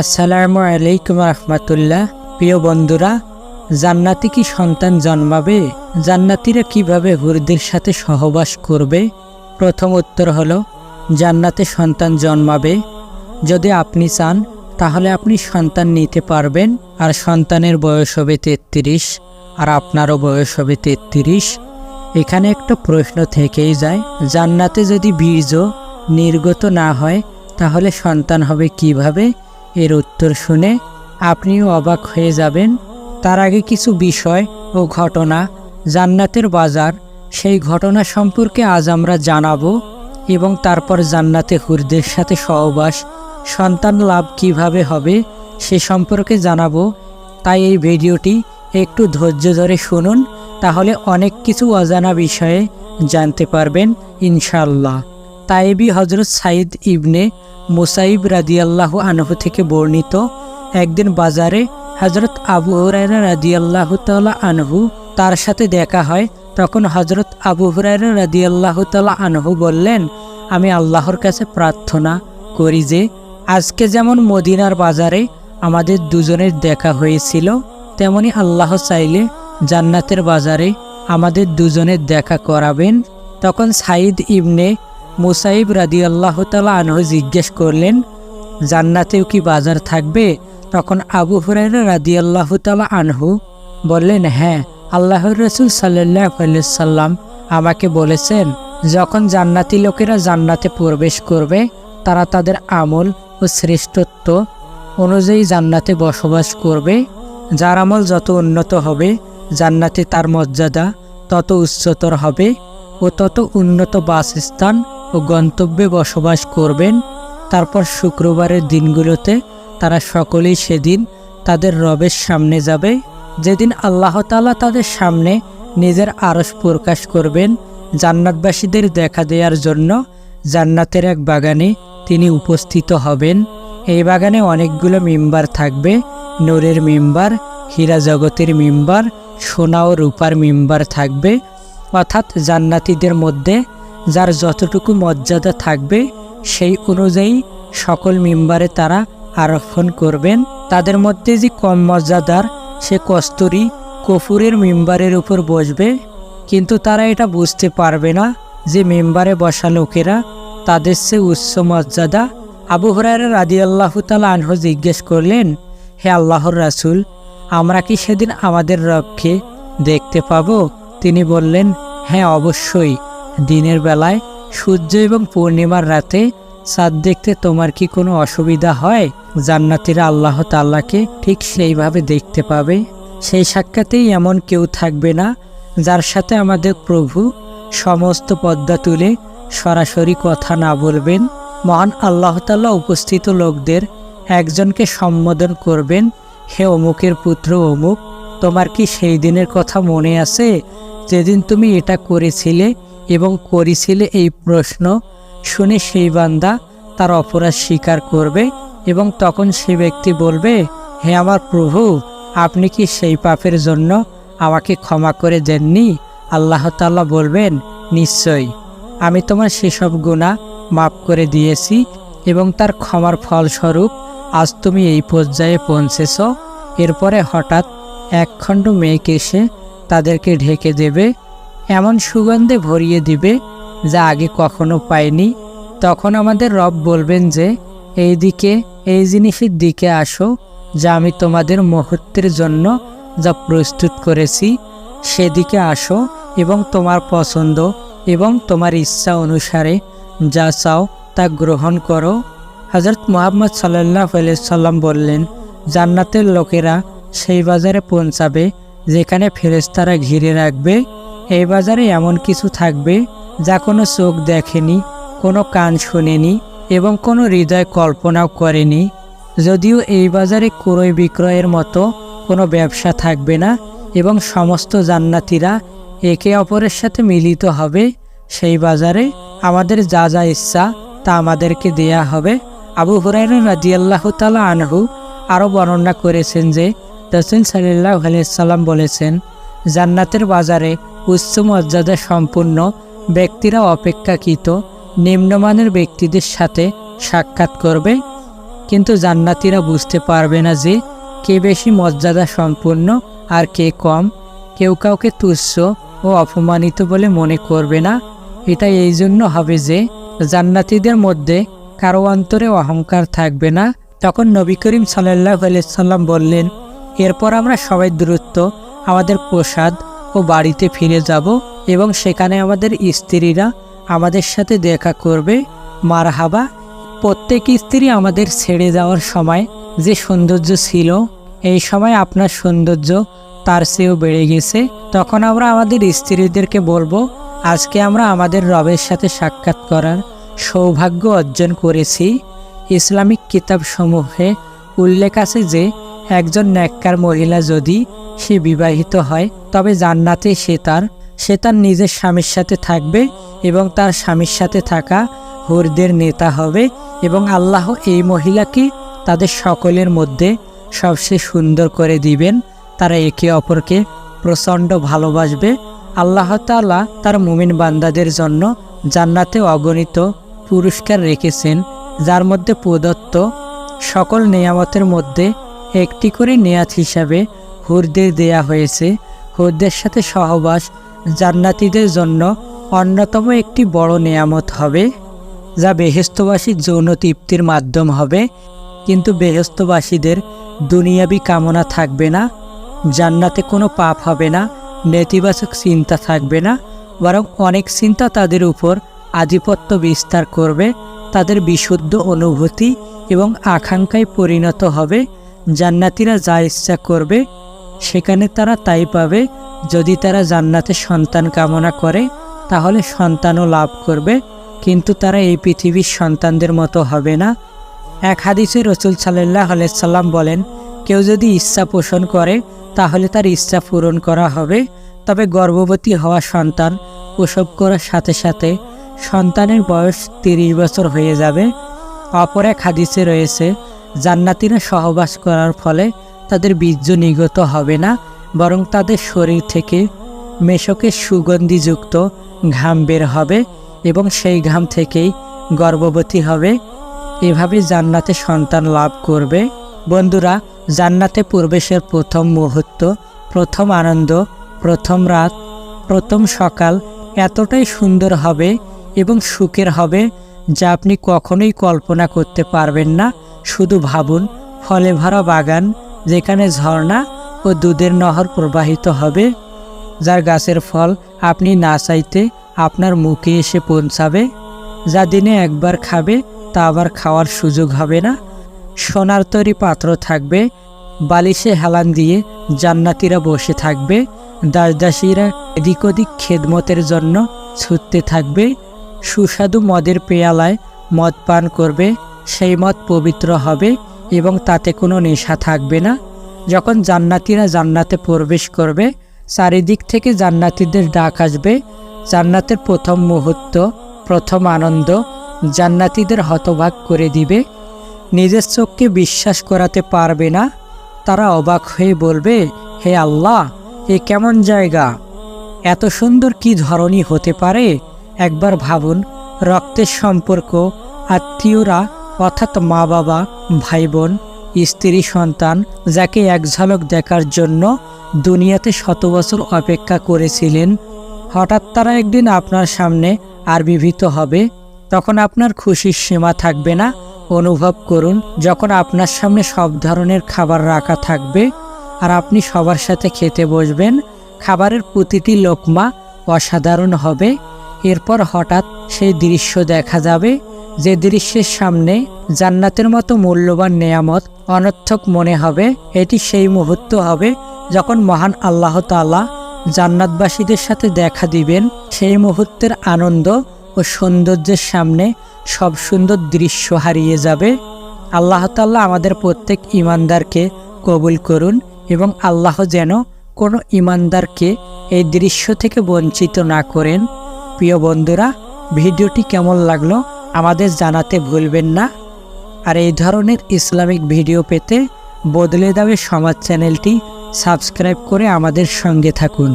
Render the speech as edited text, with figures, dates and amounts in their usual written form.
আসসালামু আলাইকুম রহমতুল্লাহ। প্রিয় বন্ধুরা, জান্নাতি কি সন্তান জন্মাবে? জান্নাতিরা কিভাবে হুরদের সাথে সহবাস করবে? প্রথম উত্তর হলো, জান্নাতে সন্তান জন্মাবে। যদি আপনি চান তাহলে আপনি সন্তান নিতে পারবেন, আর সন্তানের বয়স হবে 33, আর আপনারও বয়স হবে 33। এখানে একটা প্রশ্ন থেকেই যায়, জান্নাতে যদি বীর্য নির্গত না হয় তাহলে সন্তান হবে কিভাবে? এর উত্তর শুনে আপনিও অবাক হয়ে যাবেন। তার আগে কিছু বিষয় ও ঘটনা, জান্নাতের বাজার, সেই ঘটনা সম্পর্কে আজ আমরা জানাবো, এবং তারপর জান্নাতে হুরদের সাথে সহবাস, সন্তান লাভ কিভাবে হবে সে সম্পর্কে জানাবো। তাই এই ভিডিওটি একটু ধৈর্য ধরে শুনুন, তাহলে অনেক কিছু অজানা বিষয়ে জানতে পারবেন ইনশাআল্লাহ। তাইবি হজরত সাইদ ইবনে মুসাইব রাদিয়াল্লাহু আনহু থেকে বর্ণিত, একদিন বাজারে হজরত আবু হুরায়রা রাদিয়াল্লাহু তাআলা আনহু তার সাথে দেখা হয়। তখন হজরত আবু হুরায়রা রাদিয়াল্লাহু তাআলা আনহু বললেন, আমি আল্লাহর কাছে প্রার্থনা করি যে আজকে যেমন মদিনার বাজারে আমাদের দুজনের দেখা হয়েছিল, তেমনি আল্লাহ চাইলে জান্নাতের বাজারে আমাদের দুজনের দেখা করাবেন। তখন সাইদ ইবনে মুসাইব রাদিয়াল্লাহু তাআলা আনহু জিজ্ঞেস করলেন, জান্নাতেও কি বাজার থাকবে? তখন আবু হুরায়রা রাদিয়াল্লাহু তাআলা আনহু বললেন, হ্যাঁ, আল্লাহর রাসূল সাল্লাল্লাহু আলাইহি সাল্লাম আমাকে বলেছেন, যখন জান্নাতি লোকেরা জান্নাতে প্রবেশ করবে তারা তাদের আমল ও শ্রেষ্ঠত্ব অনুযায়ী জান্নাতে বসবাস করবে। যার আমল যত উন্নত হবে জান্নাতে তার মর্যাদা তত উচ্চতর হবে ও তত উন্নত বাসস্থান ও গন্তব্যে বসবাস করবেন। তারপর শুক্রবারের দিনগুলোতে তারা সকলেই সেদিন তাদের রবের সামনে যাবে, যেদিন আল্লাহ তাআলা তাদের সামনে নিজের আরশ প্রকাশ করবেন জান্নাতবাসীদের দেখা দেওয়ার জন্য। জান্নাতের এক বাগানে তিনি উপস্থিত হবেন। এই বাগানে অনেকগুলো মিম্বার থাকবে, নূরের মিম্বার, হীরা জগতের মিম্বার, সোনা ও রূপার মিম্বার থাকবে। অর্থাৎ জান্নাতীদের মধ্যে যার যতটুকু মর্যাদা থাকবে সেই অনুযায়ী সকল মিম্বারে তারা আরোহণ করবেন। তাদের মধ্যে যে কম মর্যাদার সে কস্তুরী কফুরের মিম্বারের উপর বসবে, কিন্তু তারা এটা বুঝতে পারবে না যে মিম্বারে বসা লোকেরা তাদের চেয়ে উচ্চ মর্যাদা। আবু হুরায়রা রাদিয়াল্লাহু তাআলা আনহু জিজ্ঞেস করলেন, হে আল্লাহর রাসূল, আমরা কি সেদিন আমাদের রবকে দেখতে পাবো? তিনি বললেন, হ্যাঁ, অবশ্যই। দিনের বেলায় সূর্য এবং পূর্ণিমার রাতে চাঁদ দেখতে তোমার কি কোনো অসুবিধা হয়? জান্নাতীরা আল্লাহ তাআলাকে ঠিক সেইভাবে দেখতে পাবে। সেই সাক্ষাতেই এমন কেউ থাকবে না যার সাথে আমাদের প্রভু সমস্ত পর্দা তুলে সরাসরি কথা না বলবেন। মহান আল্লাহ তাআলা উপস্থিত লোকদের একজনকে সম্বোধন করবেন, হে অমুকের পুত্র অমুক, তোমার কি সেই দিনের কথা মনে আছে যেদিন তুমি এটা করেছিলে এবং করেছিলে? এই প্রশ্ন শুনে সেই বান্দা তার অপরাধ স্বীকার করবে এবং তখন সে ব্যক্তি বলবে, হে আমার প্রভু, আপনি কি সেই পাপের জন্য আমাকে ক্ষমা করে দেননি? আল্লাহ তাআলা বলবেন, নিশ্চয়ই, আমি তোমার সেসব গুনাহ মাফ করে দিয়েছি এবং তার ক্ষমার ফলস্বরূপ আজ তুমি এই পর্যায়ে পৌঁছেছ। এরপরে হঠাৎ একখণ্ড মেঘ এসে তাদেরকে ঢেকে দেবে, এমন সুগন্ধে ভরিয়ে দিবে যা আগে কখনো পায়নি। তখন আমাদের রব বলবেন যে, এই দিকে, এই জিনিসের দিকে আসো যা আমি তোমাদের মুহূর্তের জন্য যা প্রস্তুত করেছি, সেদিকে আসো এবং তোমার পছন্দ এবং তোমার ইচ্ছা অনুসারে যা চাও তা গ্রহণ করো। হযরত মুহাম্মদ সাল্লাল্লাহু আলাইহি সাল্লাম বললেন, জান্নাতের লোকেরা সেই বাজারে পৌঁছাবে যেখানে ফেরেশতারা ঘিরে রাখবে। এই বাজারে এমন কিছু থাকবে যা কোনো চোখ দেখেনি, কোনো কান শোনেনি এবং কোনো হৃদয় কল্পনাও করেনি। যদিও এই বাজারে ক্রয় বিক্রয়ের মতো কোনো ব্যবসা থাকবে না এবং সমস্ত জান্নাতীরা একে অপরের সাথে মিলিত হবে। সেই বাজারে আমাদের যা যা ইচ্ছা তা আমাদেরকে দেয়া হবে। আবু হুরায়রা রাদিয়াল্লাহু তাআলা আনহু আরও বর্ণনা করেছেন যে রাসূল সাল্লাল্লাহু আলাইহি সাল্লাম বলেছেন, জান্নাতের বাজারে উচ্চ মর্যাদা সম্পন্ন ব্যক্তিরা অপেক্ষাকৃত নিম্নমানের ব্যক্তিদের সাথে সাক্ষাৎ করবে। কিন্তু জান্নাতীরা বুঝতে পারবে না যে কে বেশি মর্যাদা সম্পন্ন আর কে কম। কেউ কাউকে তুচ্ছ ও অপমানিত বলে মনে করবে না। এটা এই জন্য হবে যে জান্নাতীদের মধ্যে কারো অন্তরে অহংকার থাকবে না। তখন নবী করিম সাল্লাল্লাহু আলাইহি সাল্লাম বললেন, এরপর আমরা সবাই দ্রুত আমাদের প্রসাদ ও বাড়িতে ফিরে যাব এবং সেখানে আমাদের স্ত্রীরা আমাদের সাথে দেখা করবে। মারহাবা। প্রত্যেক স্ত্রী আমাদের ছেড়ে যাওয়ার সময় যে সৌন্দর্য ছিল, এই সময় আপনার সৌন্দর্য তার চেয়েও বেড়ে গেছে। তখন আমরা আমাদের স্ত্রীদেরকে বলবো, আজকে আমরা আমাদের রবের সাথে সাক্ষাৎ করার সৌভাগ্য অর্জন করেছি। ইসলামিক কিতাবসমূহে উল্লেখ আছে যে একজন নেককার মহিলা যদি সে বিবাহিত হয় তবে জান্নাতে সে তার নিজের স্বামীর সাথে থাকবে এবং তার স্বামীর সাথে থাকা হুরদের নেতা হবে এবং আল্লাহ এই মহিলাকে তাদের সকলের মধ্যে সবচেয়ে সুন্দর করে দিবেন। তারা একে অপরকে প্রচণ্ড ভালোবাসবে। আল্লাহ তাআলা তার মুমিন বান্দাদের জন্য জান্নাতে অগণিত পুরস্কার রেখেছেন, যার মধ্যে প্রদত্ত সকল নেয়ামতের মধ্যে একটি করে নেয়াত হিসাবে হুরদের দেয়া হয়েছে। হুরদের সাথে সহবাস জান্নাতীদের জন্য অন্যতম একটি বড় নেয়ামত হবে, যা বেহেস্তবাসীর যৌন তৃপ্তির মাধ্যম হবে। কিন্তু বেহেস্তবাসীদের দুনিয়াবি কামনা থাকবে না, জান্নাতে কোনো পাপ হবে না, নেতিবাচক চিন্তা থাকবে না, বরং অনেক চিন্তা তাদের উপর আধিপত্য বিস্তার করবে। তাদের বিশুদ্ধ অনুভূতি এবং আকাঙ্ক্ষায় পরিণত হবে। জান্নাতীরা যা ইচ্ছা করবে সেখানে তারা তাই পাবে। যদি তারা জান্নাতে সন্তান কামনা করে তাহলে সন্তানও লাভ করবে, কিন্তু তারা এই পৃথিবীর সন্তানদের মতো হবে না। এক হাদিসে রাসূল সাল্লাল্লাহু আলাইহি সাল্লাম বলেন, কেউ যদি ইচ্ছা পোষণ করে তাহলে তার ইচ্ছা পূরণ করা হবে। তবে গর্ভবতী হওয়া সন্তান প্রসব করার সাথে সাথে সন্তানের বয়স 30 বছর হয়ে যাবে। অপর এক হাদিসে রয়েছে, জান্নাতীরা সহবাস করার ফলে তাদের বীর্য নিগত হবে না, বরং তাদের শরীর থেকে মেশকের সুগন্ধিযুক্ত ঘাম বের হবে এবং সেই ঘাম থেকেই গর্ভবতী হবে। এভাবে জান্নাতে সন্তান লাভ করবে। বন্ধুরা, জান্নাতে প্রবেশের প্রথম মুহূর্ত, প্রথম আনন্দ, প্রথম রাত, প্রথম সকাল এতটাই সুন্দর হবে এবং সুখের হবে যা আপনি কখনোই কল্পনা করতে পারবেন না। শুধু ভাবুন, ফলে ভরা বাগান, যেখানে ঝর্ণা ও দুধের নহর প্রবাহিত হবে, যার গাছের ফল আপনি না চাইতে আপনার মুখে এসে পৌঁছাবে, যা দিনে একবার খাবে তা আবার খাওয়ার সুযোগ হবে না। সোনার তৈরি পাত্র থাকবে, বালিশে হেলান দিয়ে জান্নাতীরা বসে থাকবে। দাসদাসীরা এদিক ওদিক খেদমতের জন্য ছুটতে থাকবে। সুস্বাদু মদের পেয়ালায় মদ পান করবে, সেই মদ পবিত্র হবে এবং তাতে কোনো নেশা থাকবে না। যখন জান্নাতীরা জান্নাতে প্রবেশ করবে, চারিদিক থেকে জান্নাতীদের ডাক আসবে। জান্নাতের প্রথম মুহূর্ত, প্রথম আনন্দ জান্নাতীদের হতবাক করে দিবে। নিজের চোখকে বিশ্বাস করাতে পারবে না। তারা অবাক হয়ে বলবে, হে আল্লাহ, এ কেমন জায়গা! এত সুন্দর কি ধরনই হতে পারে! একবার ভাবুন, রক্তের সম্পর্ক, আত্মীয়রা অর্থাৎ মা বাবা, ভাই বোন, স্ত্রী, সন্তান, যাকে এক ঝলক দেখার জন্য দুনিয়াতে 100 বছর অপেক্ষা করেছিলেন, হঠাৎ তারা একদিন আপনার সামনে আবির্ভূত হবে। তখন আপনার খুশির সীমা থাকবে না। অনুভব করুন, যখন আপনার সামনে সব ধরনের খাবার রাখা থাকবে আর আপনি সবার সাথে খেতে বসবেন। খাবারের প্রতিটি লোকমা অসাধারণ হবে। এরপর হঠাৎ সেই দৃশ্য দেখা যাবে, যে দৃশ্যের সামনে জান্নাতের মতো মূল্যবান নেয়ামত অনর্থক মনে হবে। এটি সেই মুহূর্ত হবে যখন মহান আল্লাহ তাআলা জান্নাতবাসীদের সাথে দেখা দিবেন। সেই মুহূর্তের আনন্দ ও সৌন্দর্যের সামনে সব সুন্দর দৃশ্য হারিয়ে যাবে। আল্লাহ তাআলা আমাদের প্রত্যেক ঈমানদারকে কবুল করুন এবং আল্লাহ যেন কোনো ঈমানদারকে এই দৃশ্য থেকে বঞ্চিত না করেন। প্রিয় বন্ধুরা, ভিডিওটি কেমন লাগলো আমাদের জানাতে ভুলবেন না। আর এই ধরনের ইসলামিক ভিডিও পেতে বদলে যাবে সমাজ চ্যানেলটি সাবস্ক্রাইব করে আমাদের সঙ্গে থাকুন।